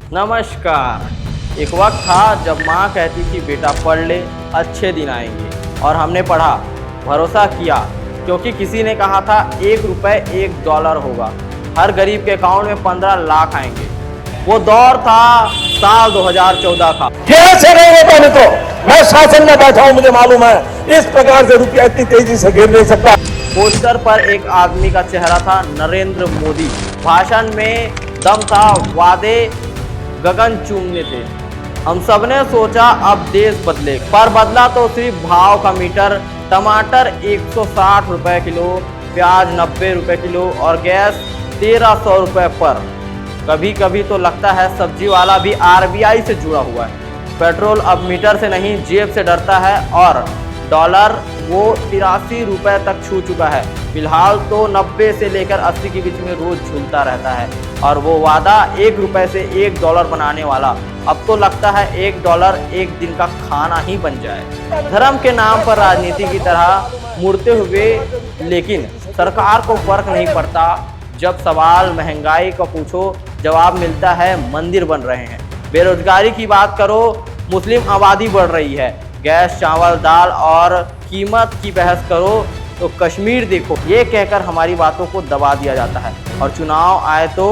नमस्कार। एक वक्त था जब माँ कहती थी बेटा पढ़ ले, अच्छे दिन आएंगे। और हमने पढ़ा, भरोसा किया, क्योंकि किसी ने कहा था 1 रुपये 1 डॉलर होगा, हर गरीब के अकाउंट में 15 लाख आएंगे। वो दौर था साल 2014 का। कैसे नहीं होता मित्रों, मैं शासन में बैठा हूं, मुझे मालूम है इस प्रकार से रुपया इतनी तेजी से गिर नहीं सकता। पोस्टर पर एक आदमी का चेहरा था, नरेंद्र मोदी। भाषण में दम था, वादे गगन चूमने थे। हम सबने सोचा अब देश बदले, पर बदला तो सिर्फ भाव का मीटर। टमाटर 160 रुपए किलो, प्याज 90 रुपए किलो और गैस 1300 रुपए पर। कभी कभी तो लगता है सब्जी वाला भी आरबीआई से जुड़ा हुआ है। पेट्रोल अब मीटर से नहीं जेब से डरता है, और डॉलर वो 83 रुपए तक छू चुका है। फिलहाल तो 90 से लेकर 80 के बीच में रोज झूलता रहता है। और वो वादा 1 रुपए से 1 डॉलर बनाने वाला अब तो लगता है 1 डॉलर एक दिन का खाना ही बन जाए। धर्म के नाम पर राजनीति की तरह मुड़ते हुए, लेकिन सरकार को फर्क नहीं पड़ता। जब सवाल महंगाई का पूछो, जवाब मिलता है मंदिर बन रहे हैं। बेरोजगारी की बात करो, मुस्लिम आबादी बढ़ रही है। गैस, चावल, दाल और कीमत की बहस करो तो कश्मीर देखो, ये कहकर हमारी बातों को दबा दिया जाता है। और चुनाव आए तो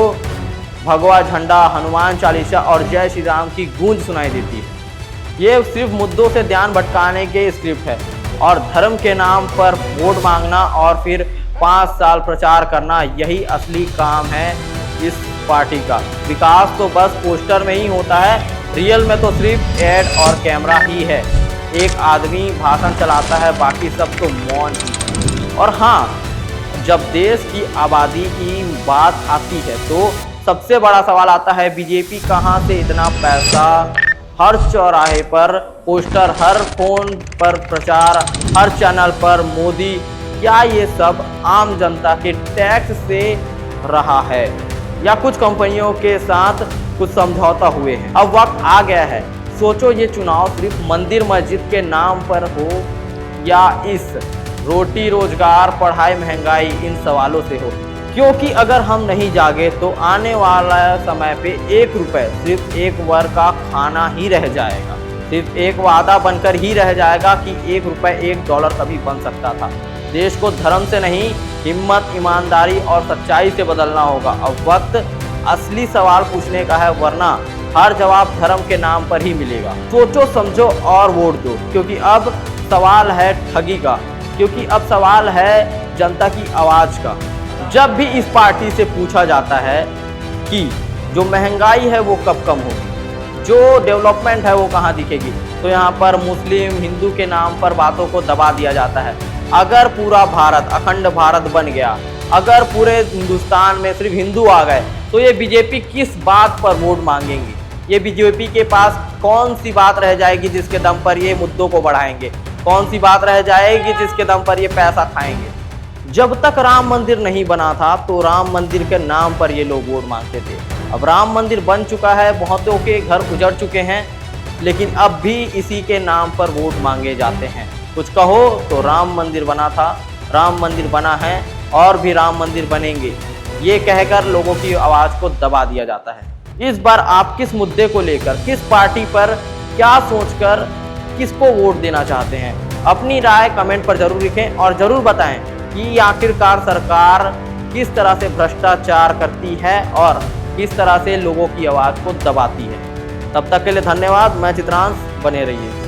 भगवा झंडा, हनुमान चालीसा और जय श्री राम की गूंज सुनाई देती है। ये सिर्फ मुद्दों से ध्यान भटकाने के स्क्रिप्ट है। और धर्म के नाम पर वोट मांगना और फिर 5 साल प्रचार करना, यही असली काम है इस पार्टी का। विकास तो बस पोस्टर में ही होता है, रियल में तो सिर्फ एड और कैमरा ही है। एक आदमी भाषण चलाता है, बाकी सब तो मौन ही। और हाँ, जब देश की आबादी की बात आती है तो सबसे बड़ा सवाल आता है, बीजेपी कहाँ से इतना पैसा? हर चौराहे पर पोस्टर, हर फोन पर प्रचार, हर चैनल पर मोदी। क्या ये सब आम जनता के टैक्स से रहा है या कुछ कंपनियों के साथ कुछ समझौता हुए हैं? अब वक्त आ गया है, सोचो, ये चुनाव सिर्फ मंदिर मस्जिद के नाम पर हो या इस रोटी, रोजगार, पढ़ाई, महंगाई, इन सवालों से हो। क्योंकि अगर हम नहीं जागे तो आने वाला समय पे 1 रुपये सिर्फ एक वर्ग का खाना ही रह जाएगा। सिर्फ एक वादा बनकर ही रह जाएगा कि 1 रुपये 1 डॉलर कभी बन सकता था। देश को धर्म से नहीं, हिम्मत, ईमानदारी और सच्चाई से बदलना होगा। अब वक्त असली सवाल पूछने का है, वरना हर जवाब धर्म के नाम पर ही मिलेगा। सोचो, समझो और वोट दो, क्योंकि अब सवाल है ठगी का, क्योंकि अब सवाल है जनता की आवाज़ का। जब भी इस पार्टी से पूछा जाता है कि जो महंगाई है वो कब कम होगी, जो डेवलपमेंट है वो कहाँ दिखेगी, तो यहाँ पर मुस्लिम, हिंदू के नाम पर बातों को दबा दिया जाता है। अगर पूरा भारत, अखंड भारत बन गया, अगर पूरे हिंदुस्तान में सिर्फ हिंदू आ गए, तो ये बीजेपी किस बात पर वोट मांगेंगी? ये बीजेपी के पास कौन सी बात रह जाएगी जिसके दम पर ये मुद्दों को बढ़ाएंगे? कौन सी बात रह जाएगी जिसके दम पर ये पैसा खाएंगे? जब तक राम मंदिर नहीं बना था तो राम मंदिर के नाम पर ये लोग वोट मांगते थे। अब राम मंदिर बन चुका है, बहुतों के घर उजड़ चुके हैं, लेकिन अब भी इसी के नाम पर वोट मांगे जाते हैं। कुछ कहो तो राम मंदिर बना था, राम मंदिर बना है और भी राम मंदिर बनेंगे, ये कहकर लोगों की आवाज़ को दबा दिया जाता है। इस बार आप किस मुद्दे को लेकर, किस पार्टी पर, क्या सोचकर किसको वोट देना चाहते हैं? अपनी राय कमेंट पर जरूर लिखें और जरूर बताएं कि आखिरकार सरकार किस तरह से भ्रष्टाचार करती है और किस तरह से लोगों की आवाज़ को दबाती है। तब तक के लिए धन्यवाद। मैं चित्रांश, बने रहिए।